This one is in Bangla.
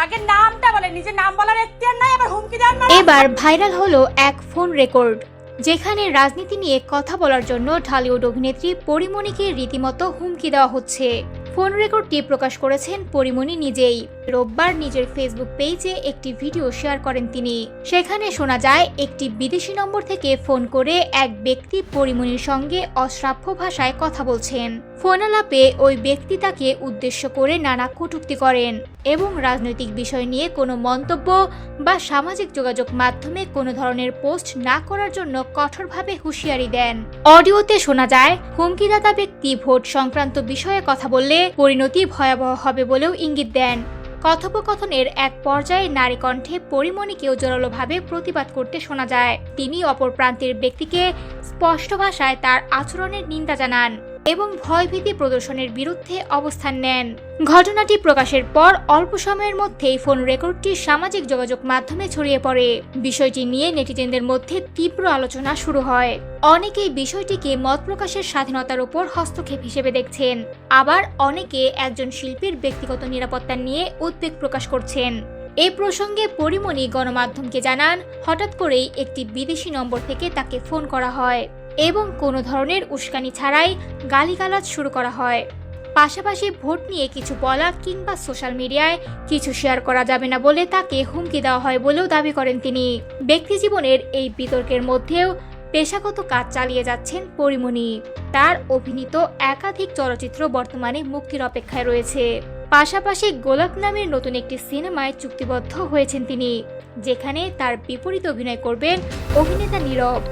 আগে নামটা বলেন, নিজের নাম বলার এখতিয়ার নাই, আবার হুমকি দেন। এবার ভাইরাল হলো এক ফোন রেকর্ড, যেখানে রাজনীতি নিয়ে কথা বলার জন্য ঢালিউড অভিনেত্রী পরিমণিকে রীতিমতো হুমকি দেওয়া হচ্ছে। ফোন রেকর্ডটি প্রকাশ করেছেন পরিমণি নিজেই। রোববার নিজের ফেসবুক পেজে একটি ভিডিও শেয়ার করেন তিনি। সেখানে শোনা যায় একটি বিদেশি নম্বর থেকে ফোন করে এক ব্যক্তি পরিমণির সঙ্গে অশ্রাব্য ভাষায় কথা বলছেন। ফোন আলাপে ওই ব্যক্তি তাকে উদ্দেশ্য করে নানা কটূক্তি করেন এবং রাজনৈতিক বিষয় নিয়ে কোনো মন্তব্য বা সামাজিক যোগাযোগ মাধ্যমে কোনো ধরনের পোস্ট না করার জন্য কঠোরভাবে হুঁশিয়ারি দেন। অডিওতে শোনা যায় হুমকিদাতা ব্যক্তি ভোট সংক্রান্ত বিষয়ে কথা বললে পরিণতি ভয়াবহ হবে বলেও ইঙ্গিত দেন। কথোপকথনের এক পর্যায়ে নারী কণ্ঠে পরিমণিকেও জোরালোভাবে প্রতিবাদ করতে শোনা যায়। তিনি অপর প্রান্তের ব্যক্তিকে স্পষ্ট ভাষায় তার আচরণের নিন্দা জানান এবং ভয়ভীতি প্রদর্শনের বিরুদ্ধে অবস্থান নেন। ঘটনাটি প্রকাশের পর অল্প সময়ের মধ্যেই ফোন রেকর্ডটি সামাজিক যোগাযোগ মাধ্যমে ছড়িয়ে পড়ে। বিষয়টি নিয়ে নেটিজেনদের মধ্যে তীব্র আলোচনা শুরু হয়। অনেকেই বিষয়টিকে মত প্রকাশের স্বাধীনতার উপর হস্তক্ষেপ হিসেবে দেখছেন, আবার অনেকে একজন শিল্পীর ব্যক্তিগত নিরাপত্তা নিয়ে উদ্বেগ প্রকাশ করছেন। এই প্রসঙ্গে পরিমণি গণমাধ্যমকে জানান, হঠাৎ করেই একটি বিদেশি নম্বর থেকে তাকে ফোন করা হয় এবং কোনো ধরনের উস্কানি ছাড়াই গালিগালাজ শুরু করা হয়। পাশাপাশি ভোট নিয়ে কিছু বলা কিংবা সোশ্যাল মিডিয়ায় কিছু শেয়ার করা যাবে না বলে তাকে হুমকি দেওয়া হয় বলেও দাবি করেন তিনি। ব্যক্তিজীবনের এই বিতর্কের মধ্যেও পেশাগত কাজ চালিয়ে যাচ্ছেন পরিমণি। তার অভিনীত একাধিক চলচ্চিত্র বর্তমানে মুক্তির অপেক্ষায় রয়েছে। পাশাপাশি গোলাপ নামের নতুন একটি সিনেমায় চুক্তিবদ্ধ হয়েছেন তিনি, যেখানে তার বিপরীত অভিনয় করবেন অভিনেতা নীরব।